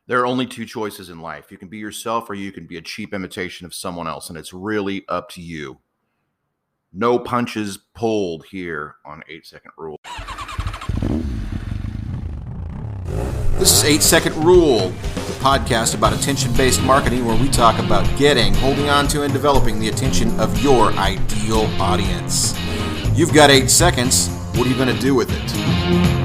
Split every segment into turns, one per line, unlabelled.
There are only two choices in life. You can be yourself or you can be a cheap imitation of someone else, and it's really up to you. No punches pulled here on 8-Second Rule. This is 8-Second Rule, the podcast about attention-based marketing where we talk about getting, holding on to, and developing the attention of your ideal audience. You've got 8 seconds. What are you going to do with it?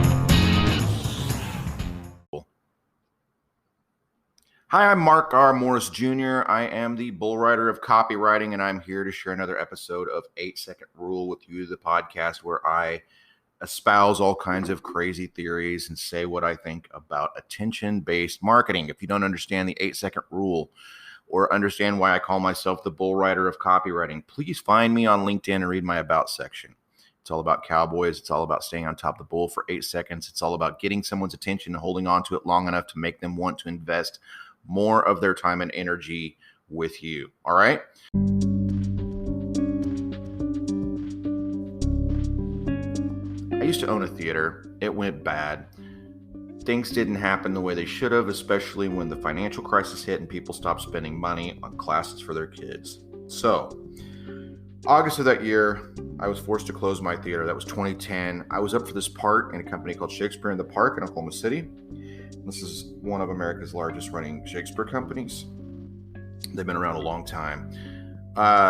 Hi, I'm Mark R. Morris Jr. I am the bull rider of copywriting, and I'm here to share another episode of 8-Second Rule with you, the podcast where I espouse all kinds of crazy theories and say what I think about attention-based marketing. If you don't understand the 8-Second Rule or understand why I call myself the bull rider of copywriting, please find me on LinkedIn and read my About section. It's all about cowboys. It's all about staying on top of the bull for 8 seconds. It's all about getting someone's attention and holding on to it long enough to make them want to invest more of their time and energy with you. All right. I used to own a theater. It went bad. Things didn't happen the way they should have, especially when the financial crisis hit and people stopped spending money on classes for their kids. So, August of that year, I was forced to close my theater. That was 2010. I was up for this part in a company called Shakespeare in the Park in Oklahoma City. This is one of America's largest running Shakespeare companies. They've been around a long time.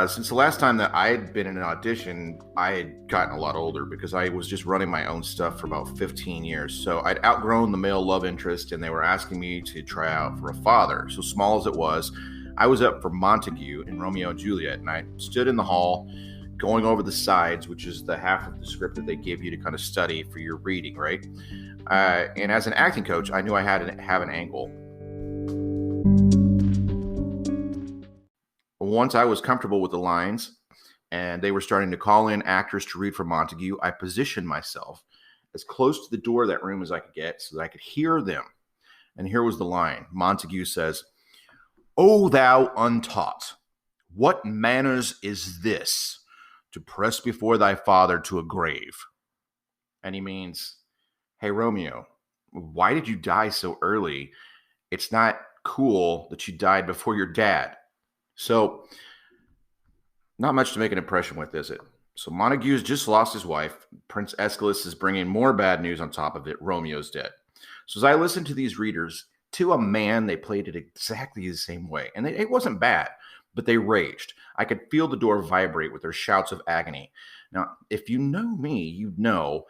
Since the last time that I had been in an audition, I had gotten a lot older because I was just running my own stuff for about 15 years. So I'd outgrown the male love interest, and they were asking me to try out for a father. So small as it was, I was up for Montague in Romeo and Juliet, and I stood in the hall going over the sides, which is the half of the script that they give you to kind of study for your reading, right? And as an acting coach, I knew I had to have an angle. Once I was comfortable with the lines and they were starting to call in actors to read for Montague, I positioned myself as close to the door of that room as I could get so that I could hear them. And here was the line. Montague says, "O thou untaught, what manners is this, to press before thy father to a grave?" And he means, "Hey, Romeo, why did you die so early? It's not cool that you died before your dad." So, not much to make an impression with, is it? So Montague's just lost his wife. Prince Aeschylus is bringing more bad news on top of it. Romeo's dead. So as I listened to these readers, to a man, they played it exactly the same way. And it wasn't bad, but they raged. I could feel the door vibrate with their shouts of agony. Now, if you know me, you know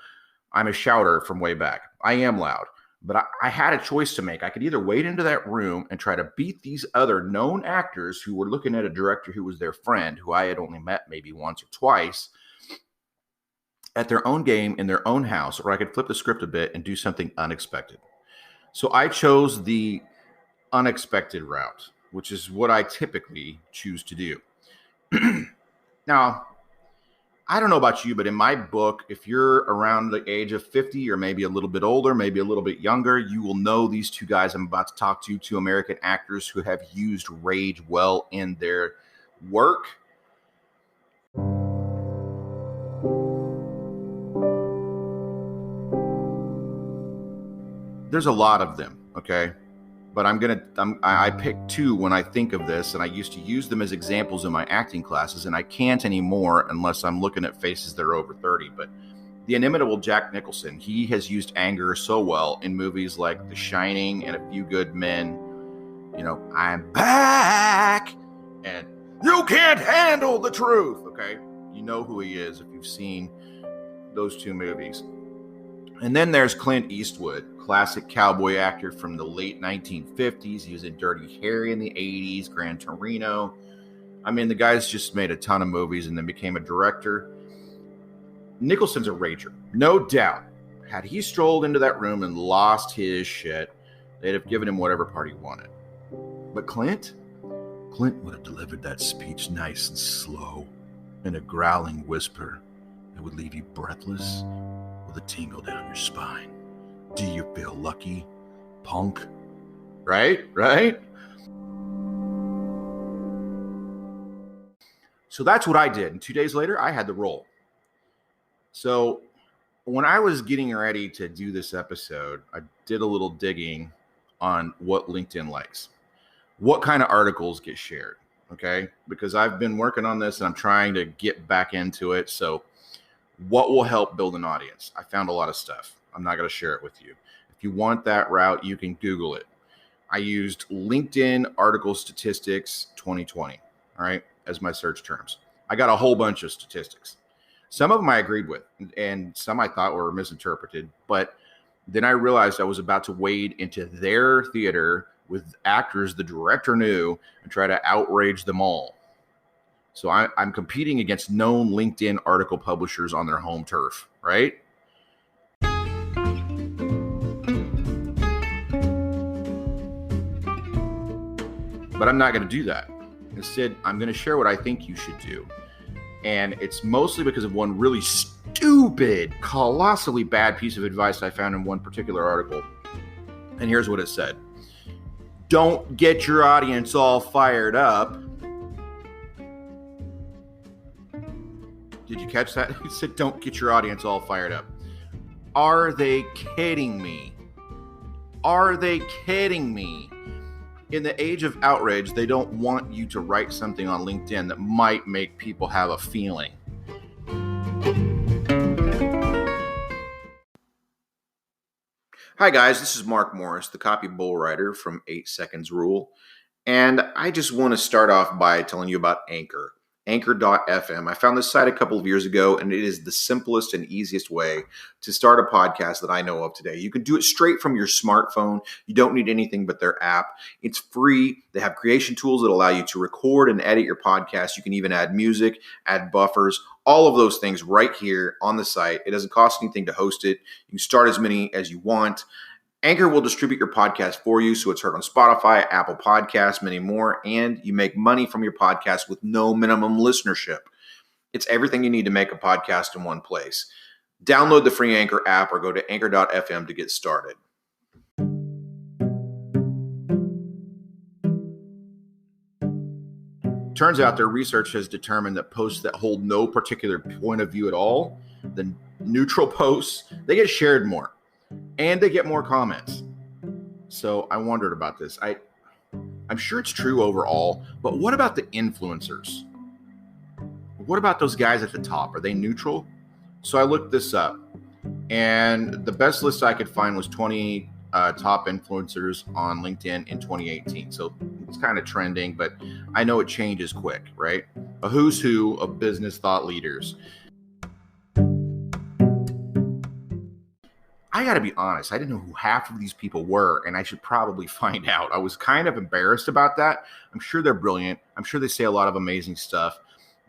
I'm a shouter from way back. I am loud, but I had a choice to make. I could either wade into that room and try to beat these other known actors who were looking at a director who was their friend, who I had only met maybe once or twice, at their own game in their own house, or I could flip the script a bit and do something unexpected. So I chose the unexpected route, which is what I typically choose to do. Now, I don't know about you, but in my book, if you're around the age of 50 or maybe a little bit older, maybe a little bit younger, you will know these two guys I'm about to talk to, two American actors who have used rage well in their work. There's a lot of them, okay? But I picked two when I think of this, and I used to use them as examples in my acting classes, and I can't anymore unless I'm looking at faces that are over 30. But the inimitable Jack Nicholson, he has used anger so well in movies like The Shining and A Few Good Men. You know, "I'm back," and "You can't handle the truth," okay? You know who he is if you've seen those two movies. And then there's Clint Eastwood, classic cowboy actor from the late 1950s. He was in Dirty Harry in the 80s, Gran Torino. I mean, the guy's just made a ton of movies and then became a director. Nicholson's a rager, no doubt. Had he strolled into that room and lost his shit, they'd have given him whatever part he wanted. But Clint would have delivered that speech nice and slow, in a growling whisper that would leave you breathless with a tingle down your spine. Do you feel lucky, punk? Right? So that's what I did. And 2 days later, I had the role. So when I was getting ready to do this episode, I did a little digging on what LinkedIn likes. What kind of articles get shared? Okay, because I've been working on this and I'm trying to get back into it. So what will help build an audience? I found a lot of stuff. I'm not going to share it with you. If you want that route, you can Google it. I used LinkedIn article statistics 2020, all right, as my search terms. I got a whole bunch of statistics. Some of them I agreed with, and some I thought were misinterpreted. But then I realized I was about to wade into their theater with actors the director knew and try to outrage them all. So I'm competing against known LinkedIn article publishers on their home turf, right? But I'm not going to do that. Instead, I'm going to share what I think you should do. And it's mostly because of one really stupid, colossally bad piece of advice I found in one particular article. And here's what it said. Don't get your audience all fired up. Did you catch that? It said, don't get your audience all fired up. Are they kidding me? Are they kidding me? In the age of outrage, they don't want you to write something on LinkedIn that might make people have a feeling. Hi guys, this is Mark Morris, the copy bull writer from 8 Seconds Rule. And I just want to start off by telling you about Anchor. Anchor.fm. I found this site a couple of years ago, and it is the simplest and easiest way to start a podcast that I know of today. You can do it straight from your smartphone. You don't need anything but their app. It's free. They have creation tools that allow you to record and edit your podcast. You can even add music, add buffers, all of those things right here on the site. It doesn't cost anything to host it. You can start as many as you want. Anchor will distribute your podcast for you, so it's heard on Spotify, Apple Podcasts, many more, and you make money from your podcast with no minimum listenership. It's everything you need to make a podcast in one place. Download the free Anchor app or go to anchor.fm to get started. Turns out their research has determined that posts that hold no particular point of view at all, the neutral posts, they get shared more. And they get more comments. So I wondered about this. I'm sure it's true overall, but what about the influencers? What about those guys at the top? Are they neutral? So I looked this up, and the best list I could find was 20 top influencers on LinkedIn in 2018. So it's kind of trending, but I know it changes quick, right? A who's who of business thought leaders. I got to be honest, I didn't know who half of these people were, and I should probably find out. I was kind of embarrassed about that. I'm sure they're brilliant. I'm sure they say a lot of amazing stuff.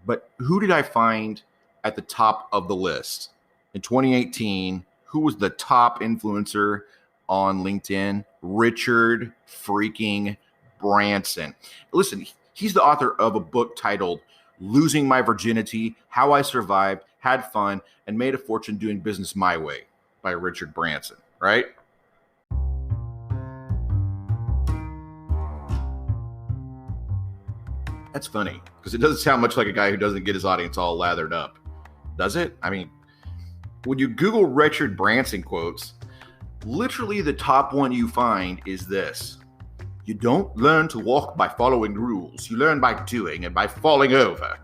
But who did I find at the top of the list? In 2018, who was the top influencer on LinkedIn? Richard freaking Branson. Listen, he's the author of a book titled Losing My Virginity, How I Survived, Had Fun, and Made a Fortune Doing Business My Way, by Richard Branson, right? That's funny, because it doesn't sound much like a guy who doesn't get his audience all lathered up. Does it? I mean, when you Google Richard Branson quotes, literally the top one you find is this. You don't learn to walk by following rules. You learn by doing and by falling over.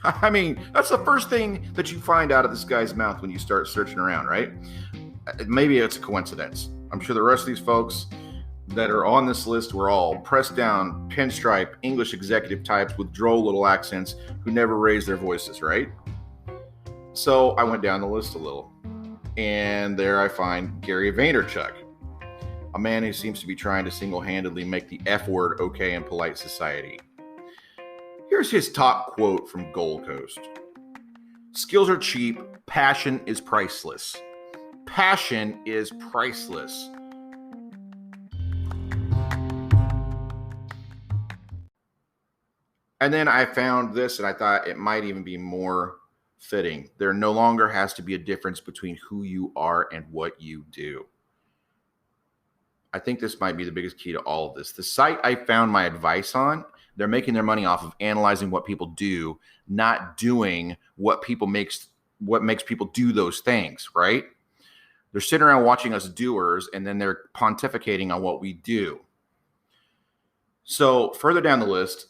I mean, that's the first thing that you find out of this guy's mouth when you start searching around, right? Maybe it's a coincidence. I'm sure the rest of these folks that are on this list were all pressed down, pinstripe, English executive types with droll little accents who never raised their voices, right? So I went down the list a little, and there I find Gary Vaynerchuk, a man who seems to be trying to single-handedly make the F word okay in polite society. Here's his top quote from Gold Coast. Skills are cheap. Passion is priceless. Passion is priceless. And then I found this, and I thought it might even be more fitting. There no longer has to be a difference between who you are and what you do. I think this might be the biggest key to all of this. The site I found my advice on, they're making their money off of analyzing what people do, not doing what makes people do those things, right? They're sitting around watching us doers, and then they're pontificating on what we do. So further down the list,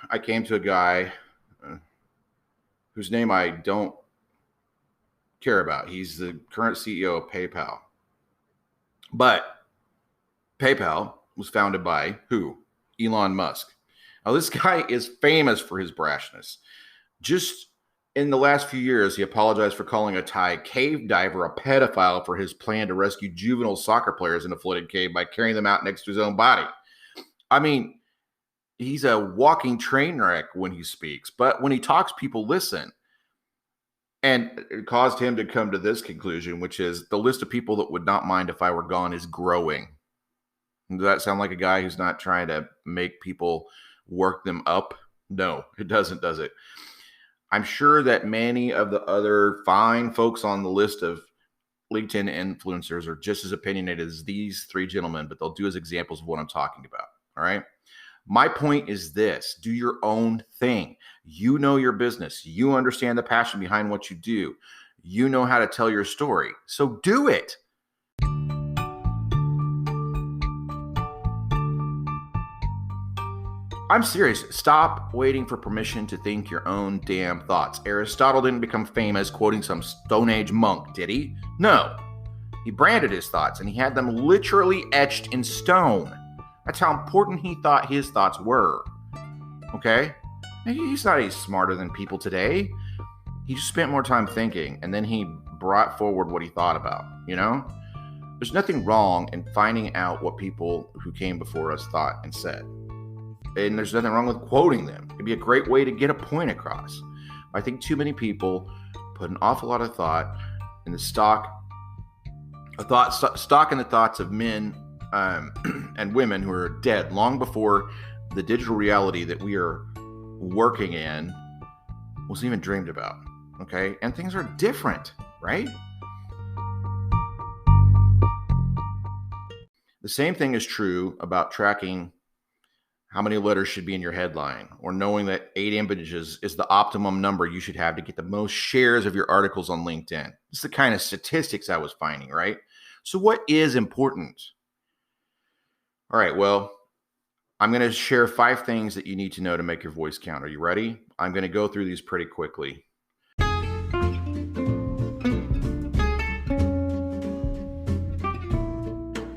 I came to a guy whose name I don't care about. He's the current CEO of PayPal. But PayPal was founded by who? Elon Musk. Now, this guy is famous for his brashness. Just in the last few years, he apologized for calling a Thai cave diver a pedophile for his plan to rescue juvenile soccer players in a flooded cave by carrying them out next to his own body. I mean, he's a walking train wreck when he speaks, but when he talks, people listen. And it caused him to come to this conclusion, which is the list of people that would not mind if I were gone is growing. Does that sound like a guy who's not trying to make people work them up? No, it doesn't, does it? I'm sure that many of the other fine folks on the list of LinkedIn influencers are just as opinionated as these three gentlemen, but they'll do as examples of what I'm talking about. All right. My point is this: do your own thing. You know your business. You understand the passion behind what you do. You know how to tell your story. So do it. I'm serious. Stop waiting for permission to think your own damn thoughts. Aristotle didn't become famous quoting some Stone Age monk, did he? No. He branded his thoughts, and he had them literally etched in stone. That's how important he thought his thoughts were. Okay? He's not any smarter than people today. He just spent more time thinking, and then he brought forward what he thought about, you know? There's nothing wrong in finding out what people who came before us thought and said. And there's nothing wrong with quoting them. It'd be a great way to get a point across. I think too many people put an awful lot of thought in the stock in the thoughts of men and women who are dead long before the digital reality that we are working in was even dreamed about. Okay? And things are different, right? The same thing is true about tracking how many letters should be in your headline, or knowing that 8 images is the optimum number you should have to get the most shares of your articles on LinkedIn. It's the kind of statistics I was finding, right? So what is important? All right, well, I'm going to share 5 things that you need to know to make your voice count. Are you ready? I'm going to go through these pretty quickly.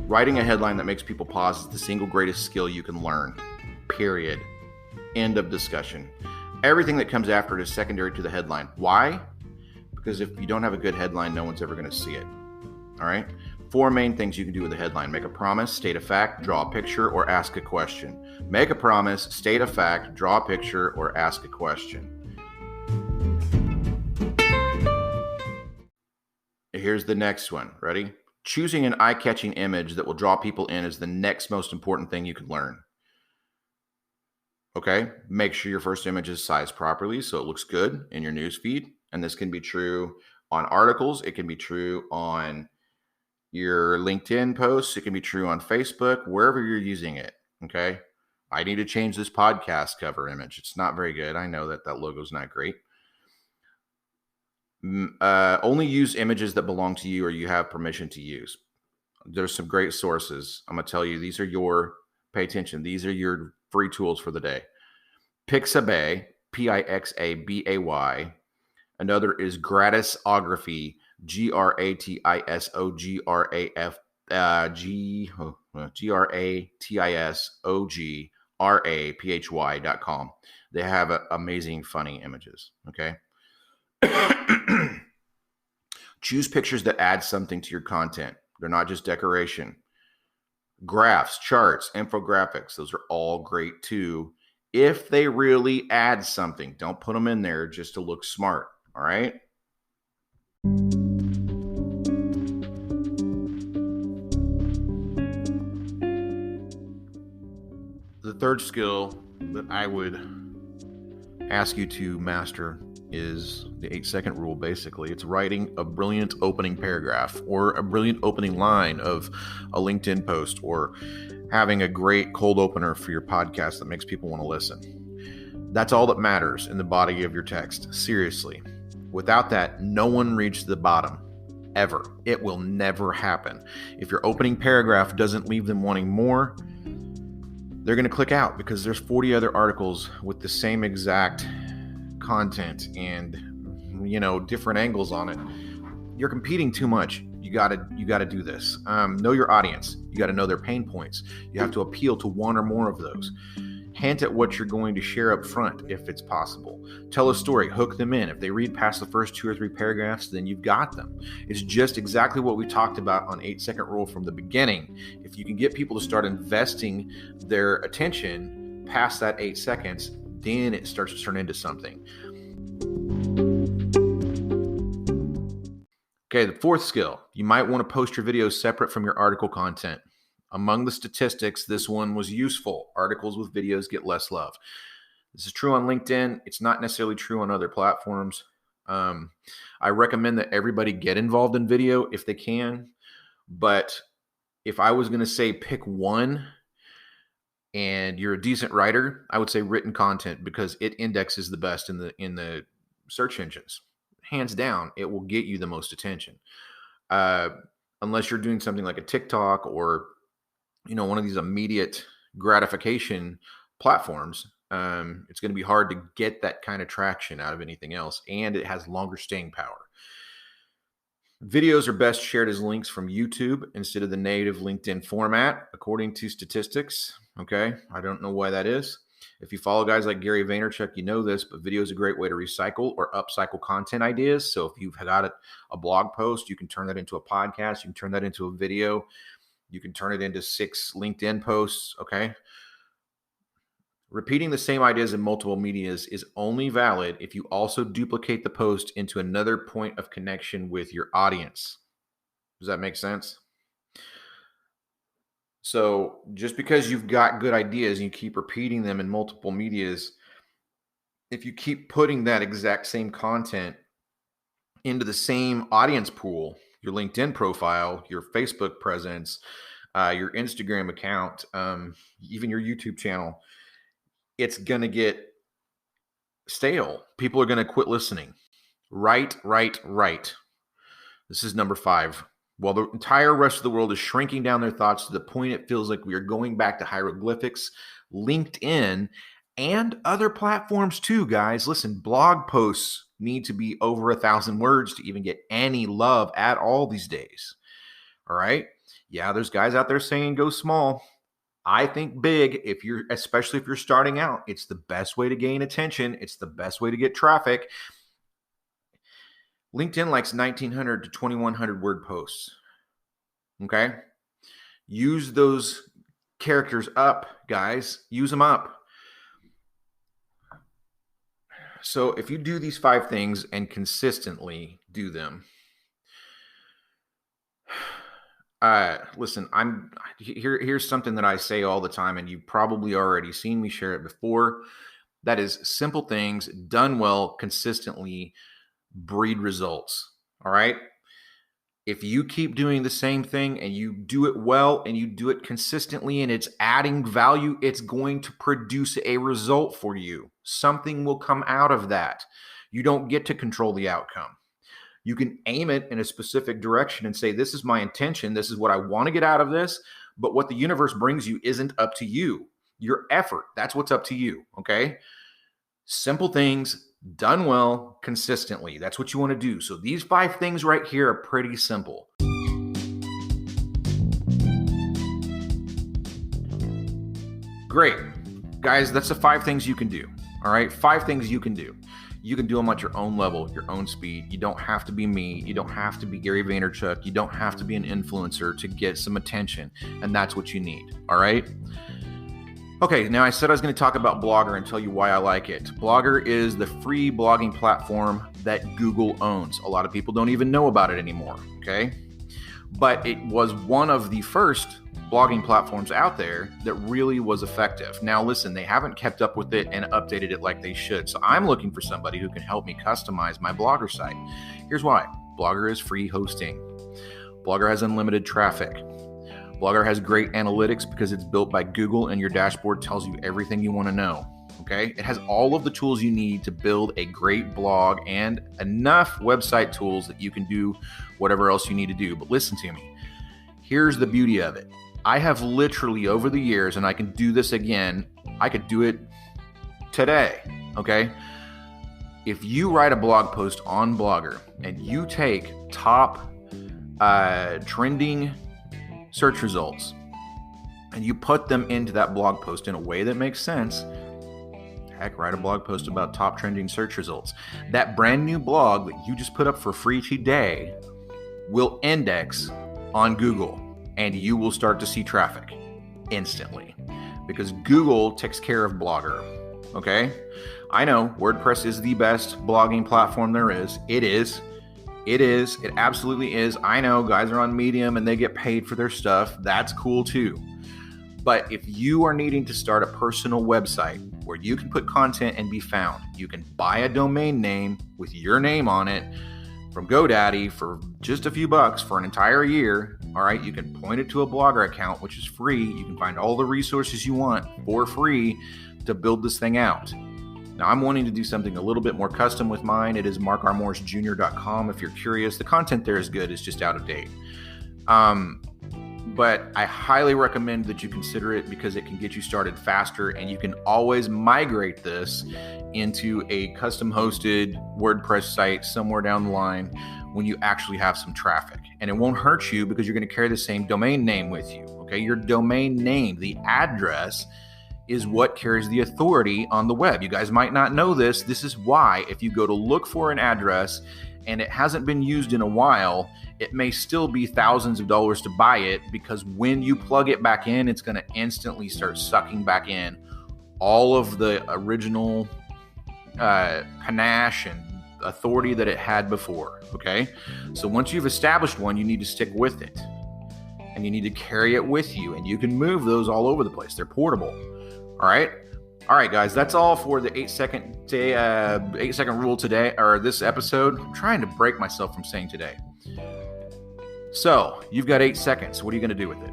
Writing a headline that makes people pause is the single greatest skill you can learn. Period. End of discussion. Everything that comes after it is secondary to the headline. Why? Because if you don't have a good headline, no one's ever going to see it. All right? 4 main things you can do with a headline: make a promise, state a fact, draw a picture, or ask a question. Make a promise, state a fact, draw a picture, or ask a question. Here's the next one. Ready? Choosing an eye-catching image that will draw people in is the next most important thing you can learn. Okay, make sure your first image is sized properly so it looks good in your newsfeed. And this can be true on articles. It can be true on your LinkedIn posts. It can be true on Facebook, wherever you're using it. Okay, I need to change this podcast cover image. It's not very good. I know that logo's not great. Only use images that belong to you or you have permission to use. There's some great sources. I'm going to tell you, pay attention. These are your free tools for the day. Pixabay, Pixabay. Another is Gratisography, Gratisography.com. They have amazing, funny images. Okay. Choose pictures that add something to your content. They're not just decoration. Graphs, charts, infographics, those are all great too, if they really add something. Don't put them in there just to look smart, all right? The third skill that I would ask you to master is the 8-second rule. Basically, it's writing a brilliant opening paragraph or a brilliant opening line of a LinkedIn post, or having a great cold opener for your podcast that makes people want to listen. That's all that matters in the body of your text. Seriously. Without that, no one reaches the bottom. ever. It will never happen. If your opening paragraph doesn't leave them wanting more, they're going to click out because there's 40 other articles with the same exact content and, different angles on it. You're competing too much. You gotta do this. Know your audience. You got to know their pain points. You have to appeal to one or more of those. Hint at what you're going to share up front if it's possible. Tell a story, hook them in. If they read past the first 2 or 3 paragraphs, then you've got them. It's just exactly what we talked about on 8-second rule from the beginning. If you can get people to start investing their attention past that 8 seconds, then it starts to turn into something. Okay, the fourth skill, you might want to post your videos separate from your article content. Among the statistics, this one was useful. Articles with videos get less love. This is true on LinkedIn. It's not necessarily true on other platforms. I recommend that everybody get involved in video if they can. But if I was going to say pick one and you're a decent writer, I would say written content because it indexes the best in the search engines. Hands down, it will get you the most attention. Unless you're doing something like a TikTok or one of these immediate gratification platforms, it's going to be hard to get that kind of traction out of anything else, and it has longer staying power. Videos are best shared as links from YouTube instead of the native LinkedIn format, according to statistics. Okay, I don't know why that is. If you follow guys like Gary Vaynerchuk, you know this, but video is a great way to recycle or upcycle content ideas. So if you've got a blog post, you can turn that into a podcast. You can turn that into a video. You can turn it into 6 LinkedIn posts, okay? Repeating the same ideas in multiple medias is only valid if you also duplicate the post into another point of connection with your audience. Does that make sense? So just because you've got good ideas and you keep repeating them in multiple medias, if you keep putting that exact same content into the same audience pool, your LinkedIn profile, your Facebook presence, your Instagram account, even your YouTube channel, it's going to get stale. People are going to quit listening. Right. This is number 5. While the entire rest of the world is shrinking down their thoughts to the point it feels like we are going back to hieroglyphics, LinkedIn and other platforms too, guys. Listen, blog posts need to be over 1,000 words to even get any love at all these days. All right. Yeah, there's guys out there saying go small. I think big, especially if you're starting out. It's the best way to gain attention. It's the best way to get traffic. LinkedIn likes 1,900 to 2,100 word posts. Okay. Use those characters up, guys. Use them up. So if you do these 5 things and consistently do them, listen, here's something that I say all the time, and you've probably already seen me share it before. That is, simple things done well consistently breed results. All right. If you keep doing the same thing and you do it well and you do it consistently and it's adding value, it's going to produce a result for you. Something will come out of that. You don't get to control the outcome. You can aim it in a specific direction and say, this is my intention. This is what I want to get out of this. But what the universe brings you isn't up to you. Your effort, that's what's up to you. Okay. Simple things done well consistently. That's what you want to do. So these 5 things right here are pretty simple. Great. Guys, that's the 5 things you can do. All right. 5 things you can do. You can do them at your own level, your own speed. You don't have to be me. You don't have to be Gary Vaynerchuk. You don't have to be an influencer to get some attention. And that's what you need. All right. Okay, now I said I was going to talk about Blogger and tell you why I like it. Blogger is the free blogging platform that Google owns. A lot of people don't even know about it anymore, okay? But it was one of the first blogging platforms out there that really was effective. Now listen, they haven't kept up with it and updated it like they should. So I'm looking for somebody who can help me customize my Blogger site. Here's why. Blogger is free hosting. Blogger has unlimited traffic. Blogger has great analytics because it's built by Google and your dashboard tells you everything you want to know. Okay, it has all of the tools you need to build a great blog and enough website tools that you can do whatever else you need to do. But listen to me. Here's the beauty of it. I have literally over the years, and I can do this again, I could do it today, okay? If you write a blog post on Blogger and you take top trending search results and you put them into that blog post in a way that makes sense, heck, write a blog post about top trending search results. That brand new blog that you just put up for free today will index on Google, and you will start to see traffic instantly because Google takes care of Blogger, okay? I know WordPress is the best blogging platform there is. It is. It absolutely is. I know guys are on Medium and they get paid for their stuff. That's cool too. But if you are needing to start a personal website where you can put content and be found, you can buy a domain name with your name on it from GoDaddy for just a few bucks for an entire year. All right, you can point it to a Blogger account, which is free. You can find all the resources you want for free to build this thing out. Now, I'm wanting to do something a little bit more custom with mine. It is markrmorrisjr.com. If you're curious, the content there is good. It's just out of date. But I highly recommend that you consider it because it can get you started faster, and you can always migrate this into a custom hosted WordPress site somewhere down the line when you actually have some traffic. And it won't hurt you because you're going to carry the same domain name with you. Okay, your domain name, the address, is what carries the authority on the web. You guys might not know this. This is why if you go to look for an address and it hasn't been used in a while, it may still be thousands of dollars to buy it, because when you plug it back in, it's going to instantly start sucking back in all of the original panache and authority that it had before. Okay, so once you've established one, you need to stick with it, and you need to carry it with you, and you can move those all over the place. They're portable. All right, guys, that's all for the 8-second rule today, or this episode. I'm trying to break myself from saying today. So you've got 8 seconds. What are you going to do with it?